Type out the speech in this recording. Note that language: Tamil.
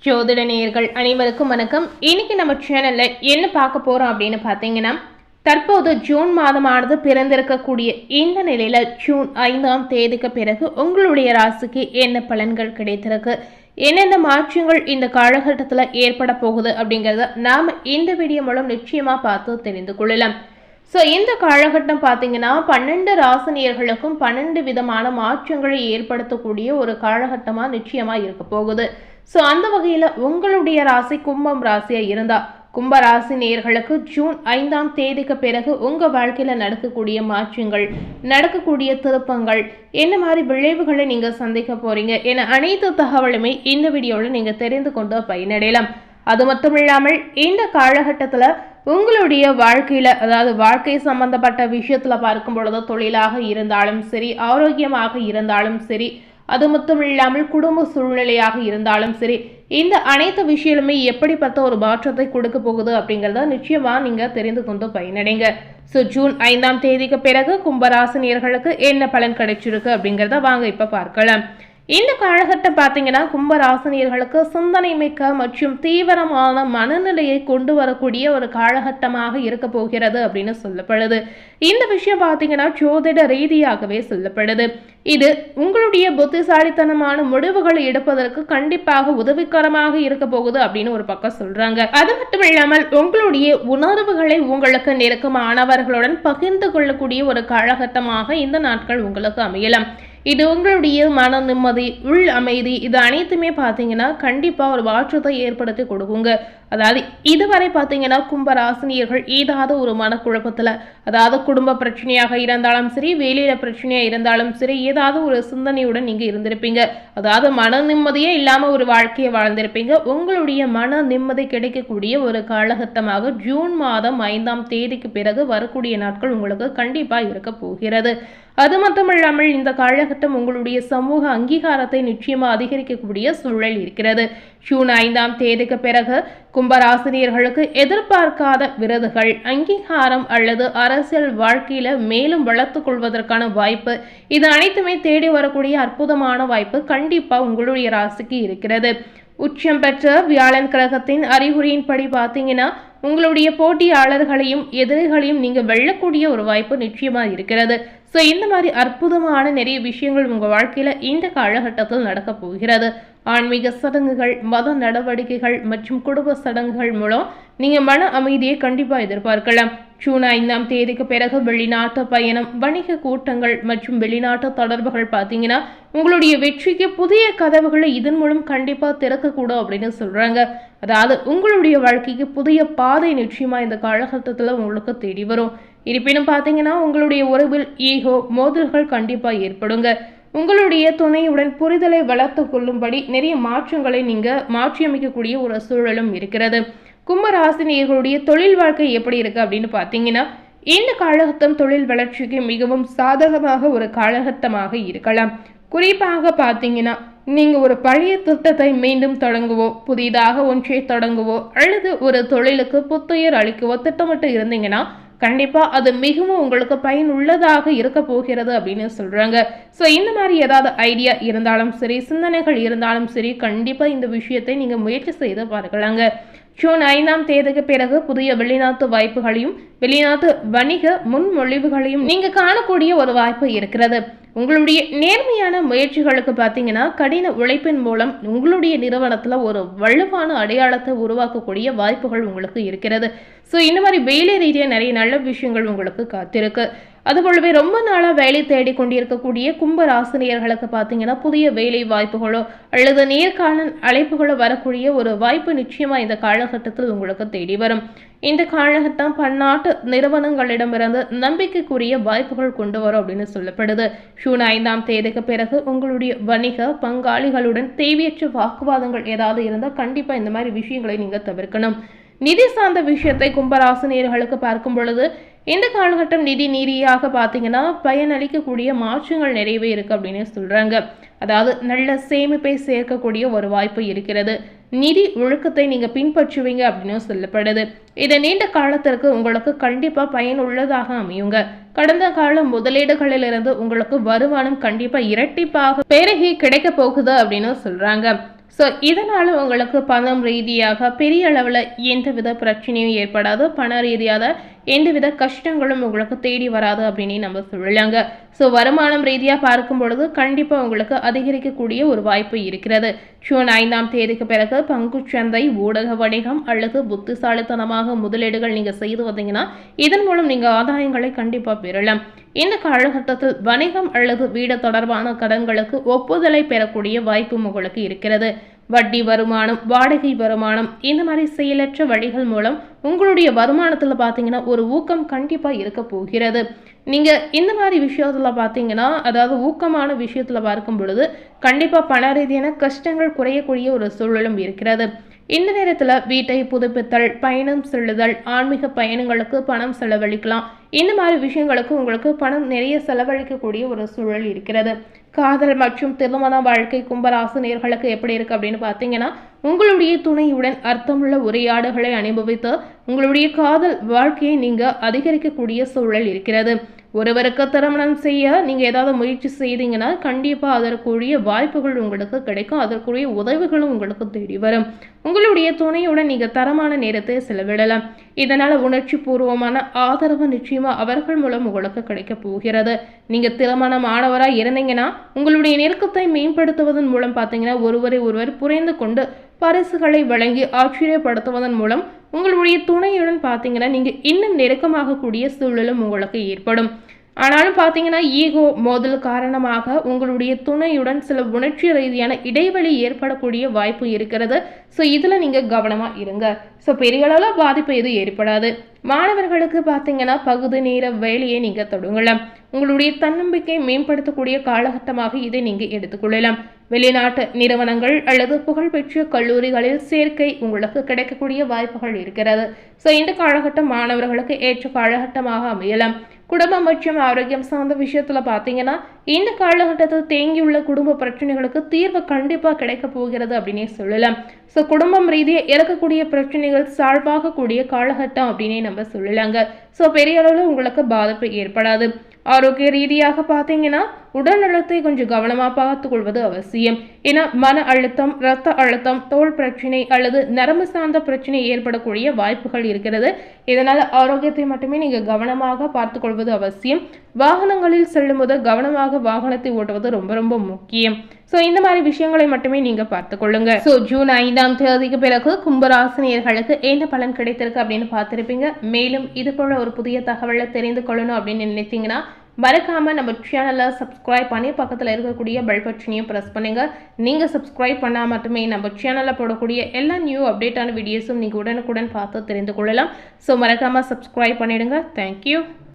ஜோதிட நேயர்கள் அனைவருக்கும் வணக்கம். இன்னைக்கு நம்ம சேனல்ல என்ன பார்க்க போறோம் அப்படின்னு பார்த்தீங்கன்னா, தற்போது ஜூன் மாதமானது பிறந்திருக்கக்கூடிய இந்த நிலையில ஜூன் 5ஆம் தேதிக்கு பிறகு உங்களுடைய ராசிக்கு என்ன பலன்கள் கிடைத்திருக்கு, என்னென்ன மாற்றங்கள் இந்த காலகட்டத்தில் ஏற்பட போகுது அப்படிங்கிறத நாம இந்த வீடியோ மூலம் நிச்சயமா பார்த்து தெரிந்து கொள்ளலாம். ஸோ இந்த காலகட்டம் பார்த்தீங்கன்னா 12 ராசினியர்களுக்கும் 12 விதமான மாற்றங்களை ஏற்படுத்தக்கூடிய ஒரு காலகட்டமாக நிச்சயமாக இருக்க போகுது. ஸோ அந்த வகையில் உங்களுடைய ராசி கும்பம் ராசியாக இருந்தால் கும்ப ராசி நேயர்களுக்கு ஜூன் 5ஆம் தேதிக்கு பிறகு உங்கள் வாழ்க்கையில் நடக்கக்கூடிய மாற்றங்கள், நடக்கக்கூடிய திருப்பங்கள், என்ன மாதிரி விளைவுகளை நீங்கள் சந்திக்க போகிறீங்க என அனைத்து தகவலுமே இந்த வீடியோவில் நீங்கள் தெரிந்து கொண்டு பயனடையலாம். அது மட்டும் இல்லாமல் இந்த காலகட்டத்தில் உங்களுடைய வாழ்க்கையில், அதாவது வாழ்க்கை சம்பந்தப்பட்ட விஷயத்தில் பார்க்கும் பொழுது தொழிலாக இருந்தாலும் சரி, ஆரோக்கியமாக இருந்தாலும் சரி, அது மட்டும் இல்லாமல் குடும்ப சூழ்நிலையாக இருந்தாலும் சரி, இந்த அனைத்து விஷயமுமே எப்படிப்பட்ட ஒரு மாற்றத்தை கொடுக்க போகுது அப்படிங்கிறத நிச்சயமாக நீங்கள் தெரிந்து கொண்டு பயனடைங்க. ஸோ ஜூன் 5ஆம் தேதிக்கு பிறகு கும்பராசினியர்களுக்கு என்ன பலன் கிடைச்சிருக்கு அப்படிங்கிறத வாங்க இப்போ பார்க்கலாம். இந்த காலகட்டம் பார்த்தீங்கன்னா கும்பராசினியர்களுக்கு சிந்தனை மிக்க மற்றும் தீவிரமான மனநிலையை கொண்டு வரக்கூடிய ஒரு காலகட்டமாக இருக்க போகிறது அப்படின்னு சொல்லப்படுது. இந்த விஷயம் பார்த்தீங்கன்னா ஜோதிட ரீதியாகவே சொல்லப்படுது. இது உங்களுடைய புத்திசாலித்தனமான முடிவுகளை எடுப்பதற்கு கண்டிப்பாக உதவிகரமாக இருக்க போகுது அப்படின்னு ஒரு பக்கம் சொல்றாங்க. அது மட்டும் இல்லாமல் உங்களுடைய உணர்வுகளை உங்களுக்கு நெருக்கமானவர்களுடன் பகிர்ந்து கொள்ளக்கூடிய ஒரு காலகட்டமாக இந்த நாட்கள் உங்களுக்கு அமையலாம். இது உங்களுடைய மன நிம்மதி, உள் அமைதி, இது அனைத்துமே பார்த்தீங்கன்னா கண்டிப்பாக ஒரு மாற்றத்தை ஏற்படுத்தி கொடுக்குங்க. அதாவது இதுவரை பார்த்தீங்கன்னா கும்பராசினியர்கள் ஏதாவது ஒரு மனக்குழப்பத்தில், அதாவது குடும்ப பிரச்சனையாக இருந்தாலும் சரி, வேலையில் பிரச்சனையாக இருந்தாலும் சரி, ஏதாவது ஒரு சிந்தனையுடன் நீங்கள் இருந்திருப்பீங்க. அதாவது மன நிம்மதியே இல்லாமல் ஒரு வாழ்க்கையை வாழ்ந்திருப்பீங்க. உங்களுடைய மன நிம்மதி கிடைக்கக்கூடிய ஒரு காலகட்டமாக ஜூன் மாதம் 5ஆம் தேதிக்கு பிறகு வரக்கூடிய நாட்கள் உங்களுக்கு கண்டிப்பாக இருக்க போகிறது. அது மட்டுமல்லாமல் இந்த காலகட்டம் உங்களுடைய சமூக அங்கீகாரத்தை நிச்சயமாக அதிகரிக்கக்கூடிய சூழல் இருக்கிறது. ஜூன் 5ஆம் தேதிக்கு பிறகு கும்பராசினியர்களுக்கு எதிர்பார்க்காத விருதுகள், அங்கீகாரம் அல்லது அரசியல் வாழ்க்கையில மேலும் வளர்த்து கொள்வதற்கான வாய்ப்பு, இது அனைத்துமே தேடி வரக்கூடிய அற்புதமான வாய்ப்பு கண்டிப்பா உங்களுடைய ராசிக்கு இருக்கிறது. உச்சம் பெற்ற வியாழன் கிரகத்தின் அறிகுறியின்படி பார்த்தீங்கன்னா உங்களுடைய போட்டியாளர்களையும் எதிரிகளையும் நீங்க வெல்லக்கூடிய ஒரு வாய்ப்பு நிச்சயமா இருக்கிறது. ஸோ இந்த மாதிரி அற்புதமான நிறைய விஷயங்கள் உங்கள் வாழ்க்கையில் இந்த காலகட்டத்தில் நடக்க போகிறது. ஆன்மீக சடங்குகள், மத நடவடிக்கைகள் மற்றும் குடும்ப சடங்குகள் மூலம் நீங்கள் மன அமைதியை கண்டிப்பாக எதிர்பார்க்கலாம். ஜூன் 5ஆம் தேதிக்கு பிறகு வெளிநாட்டு பயணம், வணிக கூட்டங்கள் மற்றும் வெளிநாட்டு தொடர்புகள் பார்த்தீங்கன்னா உங்களுடைய வெற்றிக்கு புதிய கதவுகளை இதன் மூலம் கண்டிப்பாக திறக்கக்கூடும் அப்படின்னு சொல்கிறாங்க. அதாவது உங்களுடைய வாழ்க்கைக்கு புதிய பாதை நிச்சயமாக இந்த காலகட்டத்தில் உங்களுக்கு தேடி வரும். இருப்பினும் பார்த்தீங்கன்னா உங்களுடைய உறவில் ஈகோ மோதல்கள் கண்டிப்பாக ஏற்படுங்க. உங்களுடைய துணையுடன் புரிதலை வளர்த்து கொள்ளும்படி நிறைய மாற்றங்களை நீங்கள் மாற்றியமைக்கக்கூடிய ஒரு சூழலும் இருக்கிறது. கும்பராசினியர்களுடைய தொழில் வாழ்க்கை எப்படி இருக்கு அப்படின்னு பார்த்தீங்கன்னா இந்த காலகட்டம் தொழில் வளர்ச்சிக்கு மிகவும் சாதகமாக ஒரு காலகட்டமாக இருக்கலாம். குறிப்பாக பார்த்தீங்கன்னா நீங்கள் ஒரு பழைய திட்டத்தை மீண்டும் தொடங்குவோ, புதிதாக ஒன்றை தொடங்குவோ அல்லது ஒரு தொழிலுக்கு புத்துயிர் அளிக்கவோ திட்டமிட்டு இருந்தீங்கன்னா கண்டிப்பாக அது மிகவும் உங்களுக்கு பயனுள்ளதாக இருக்க போகிறது அப்படின்னு சொல்கிறாங்க. ஸோ இந்த மாதிரி ஏதாவது ஐடியா இருந்தாலும் சரி, சிந்தனைகள் இருந்தாலும் சரி, கண்டிப்பாக இந்த விஷயத்தை நீங்கள் முயற்சி செய்து பார்க்கலாங்க. ஜூன் 5ஆம் தேதிக்கு பிறகு புதிய வெளிநாட்டு வாய்ப்புகளையும் வெளிநாட்டு வணிக முன்மொழிவுகளையும் நீங்கள் காணக்கூடிய ஒரு வாய்ப்பு இருக்கிறது. உங்களுடைய நேர்மையான முயற்சிகளுக்கு பார்த்தீங்கன்னா கடின உழைப்பின் மூலம் உங்களுடைய நிறுவனத்தில் ஒரு வலுவான அடையாளத்தை உருவாக்கக்கூடிய வாய்ப்புகள் உங்களுக்கு இருக்கிறது. ஸோ இந்த மாதிரி வேலை ரீதியாக நிறைய நல்ல விஷயங்கள் உங்களுக்கு காத்திருக்கு. அதுபோலவே ரொம்ப நாளாக வேலை தேடி கொண்டிருக்கக்கூடிய கும்ப ராசினியர்களுக்கு பார்த்தீங்கன்னா புதிய வேலை வாய்ப்புகளோ அல்லது நேர்காணல் அழைப்புகளோ வரக்கூடிய ஒரு வாய்ப்பு நிச்சயமாக இந்த காலகட்டத்தில் உங்களுக்கு தேடி வரும். இந்த காலகட்டம் பன்னாட்டு நிறுவனங்களிடமிருந்து நம்பிக்கைக்குரிய வாய்ப்புகள் கொண்டு வரும் அப்படின்னு சொல்லப்படுது. ஜூன் 5ஆம் தேதிக்கு பிறகு உங்களுடைய வணிக பங்காளிகளுடன் தேவையற்ற வாக்குவாதங்கள் ஏதாவது இருந்தால் கண்டிப்பாக இந்த மாதிரி விஷயங்களை நீங்கள் தவிர்க்கணும். நிதி சார்ந்த விஷயத்தை கும்பராசினியர்களுக்கு பார்க்கும் பொழுது இந்த காலகட்டம் நிதி நீதியாக பார்த்தீங்கன்னா பயனளிக்கக்கூடிய மாற்றங்கள் நிறையவே இருக்கு அப்படின்னு சொல்றாங்க. அதாவது நல்ல சேமிப்பை சேர்க்கக்கூடிய ஒரு வாய்ப்பு இருக்கிறது. நிதி ஒழுக்கத்தை நீங்க பின்பற்றுவீங்க அப்படின்னு சொல்லப்படுது. இது நீண்ட காலத்திற்கு உங்களுக்கு கண்டிப்பா பயனுள்ளதாக அமையுங்க. கடந்த கால முதலீடுகளிலிருந்து உங்களுக்கு வருமானம் கண்டிப்பா இரட்டிப்பாக பெருகி கிடைக்க போகுது அப்படின்னு சொல்றாங்க. ஸோ இதனால் உங்களுக்கு பணம் ரீதியாக பெரிய அளவில் எந்தவித பிரச்சனையும் ஏற்படாது. பண ரீதியாக எந்தவித கஷ்டங்களும் உங்களுக்கு தேடி வராது அப்படின்னு நம்ம சொல்லலாங்க. ஸோ வருமானம் ரீதியாக பார்க்கும் பொழுது கண்டிப்பாக உங்களுக்கு அதிகரிக்கக்கூடிய ஒரு வாய்ப்பு இருக்கிறது. ஜூன் 5ஆம் தேதிக்கு பிறகு பங்குச்சந்தை, ஊடக வணிகம் அல்லது புத்திசாலித்தனமாக முதலீடுகள் நீங்கள் செய்து வந்தீங்கன்னா இதன் மூலம் நீங்கள் ஆதாயங்களை கண்டிப்பாக பெறலாம். இந்த காலகட்டத்தில் வணிகம் அல்லது வீடு தொடர்பான கடன்களுக்கு ஒப்புதலை பெறக்கூடிய வாய்ப்பும் உங்களுக்கு இருக்கிறது. வட்டி வருமானம், வாடகை வருமானம், இந்த மாதிரி செயலற்ற வழிகள் மூலம் உங்களுடைய வருமானத்தில் பார்த்தீங்கன்னா ஒரு ஊக்கம் கண்டிப்பாக இருக்க போகிறது. நீங்கள் இந்த மாதிரி விஷயத்தில் பார்த்தீங்கன்னா அதாவது ஊக்கமான விஷயத்தில் பார்க்கும் பொழுது கண்டிப்பாக பண ரீதியான கஷ்டங்கள் குறையக்கூடிய ஒரு சூழலும் இருக்கிறது. இந்த நேரத்தில் வீட்டை புதுப்பித்தல், பயணம் செல்லுதல், ஆன்மீக பயணங்களுக்கு பணம் செலவழிக்கலாம். இந்த மாதிரி விஷயங்களுக்கு உங்களுக்கு பணம் நிறைய செலவழிக்கக்கூடிய ஒரு சூழல் இருக்கிறது. காதல் மற்றும் திருமண வாழ்க்கை கும்பராசினியர்களுக்கு எப்படி இருக்கு அப்படின்னு பார்த்தீங்கன்னா உங்களுடைய துணையுடன் அர்த்தமுள்ள உரையாடுகளை அனுபவித்து உங்களுடைய காதல் வாழ்க்கையை நீங்க அதிகரிக்கக்கூடிய சூழல் இருக்கிறது. ஒருவருக்கு திருமணம் செய்ய நீங்க ஏதாவது முயற்சி செய்தீங்கன்னா கண்டிப்பா அதற்குரிய வாய்ப்புகள் உங்களுக்கு கிடைக்கும். அதற்குரிய உதவிகளும் உங்களுக்கு தேடி வரும். உங்களுடைய துணையுடன் நீங்க தரமான நேரத்தை செலவிடலாம். இதனால உணர்ச்சி பூர்வமான ஆதரவு நிச்சயமா அவர்கள் மூலம் உங்களுக்கு கிடைக்க போகிறது. நீங்க திருமணமானவராக இருந்தீங்கன்னா உங்களுடைய நெருக்கத்தை மேம்படுத்துவதன் மூலம் பார்த்தீங்கன்னா ஒருவரை ஒருவர் புரிந்து கொண்டு பரிசுகளை வழங்கி ஆச்சரியப்படுத்துவதன் மூலம் உங்களுடைய துணையுடன் பார்த்தீங்கன்னா நீங்கள் இன்னும் நெருக்கமாக கூடிய சூழலும் உங்களுக்கு ஏற்படும். ஆனாலும் பார்த்தீங்கன்னா ஈகோ மோதல் காரணமாக உங்களுடைய துணையுடன் சில உணர்ச்சி ரீதியான இடைவெளி ஏற்படக்கூடிய வாய்ப்பு இருக்கிறது. ஸோ இதில் நீங்கள் கவனமாக இருங்க. ஸோ பெரிய அளவில் பாதிப்பு எதுவும் ஏற்படாது. மாணவர்களுக்கு பார்த்தீங்கன்னா பகுதி நேர வேலையை நீங்கள் தொடங்கலாம். உங்களுடைய தன்னம்பிக்கை மேம்படுத்தக்கூடிய காலகட்டமாக இதை நீங்கள் எடுத்துக்கொள்ளலாம். வெளிநாட்டு நிறுவனங்கள் அல்லது புகழ்பெற்ற கல்லூரிகளில் சேர்க்கை உங்களுக்கு கிடைக்கக்கூடிய வாய்ப்புகள் இருக்கிறது. ஸோ இந்த காலகட்டம் மாணவர்களுக்கு ஏற்ற காலகட்டமாக அமையலாம். குடும்பம் மற்றும் ஆரோக்கியம் சார்ந்த விஷயத்தில் பார்த்தீங்கன்னா இந்த காலகட்டத்தில் தேங்கியுள்ள குடும்ப பிரச்சனைகளுக்கு தீர்வு கண்டிப்பாக கிடைக்க போகிறது அப்படின்னே சொல்லலாம். ஸோ குடும்பம் ரீதியாக இறக்கக்கூடிய பிரச்சனைகள் சால்வாகக்கூடிய காலகட்டம் அப்படின்னே நம்ம சொல்லலாங்க. ஸோ பெரிய அளவில் உங்களுக்கு பாதிப்பு ஏற்படாது. ஆரோக்கிய ரீதியாக பார்த்தீங்கன்னா உடல் நலத்தை கொஞ்சம் கவனமாக பார்த்துக்கொள்வது அவசியம். ஏன்னா மன அழுத்தம், இரத்த அழுத்தம், தோல் பிரச்சனை அல்லது நரம்பு சார்ந்த பிரச்சனை ஏற்படக்கூடிய வாய்ப்புகள் இருக்கிறது. இதனால் ஆரோக்கியத்தை மட்டுமே நீங்கள் கவனமாக பார்த்துக்கொள்வது அவசியம். வாகனங்களில் செல்லும் போது கவனமாக வாகனத்தை ஓட்டுவது ரொம்ப ரொம்ப முக்கியம். ஸோ இந்த மாதிரி விஷயங்களை மட்டுமே நீங்கள் பார்த்துக்கொள்ளுங்க. ஸோ ஜூன் 5ஆம் தேதிக்கு பிறகு கும்பராசினியர்களுக்கு என்ன பலன் கிடைத்திருக்கு அப்படின்னு பார்த்துருப்பீங்க. மேலும் இது போல ஒரு புதிய தகவலை தெரிந்து கொள்ளணும் அப்படின்னு நினைத்தீங்கன்னா மறக்காம நம்ம சேனலை சப்ஸ்கிரைப் பண்ணி பக்கத்தில் இருக்கக்கூடிய பெல் பட்டனையும் ப்ரெஸ் பண்ணுங்க. நீங்கள் சப்ஸ்கிரைப் பண்ணால் மட்டுமே நம்ம சேனலில் போடக்கூடிய எல்லா நியூ அப்டேட்டான வீடியோஸும் நீங்கள் உடனுக்குடன் பார்த்து தெரிந்து கொள்ளலாம். ஸோ மறக்காம சப்ஸ்கிரைப் பண்ணிடுங்க. தேங்க்யூ.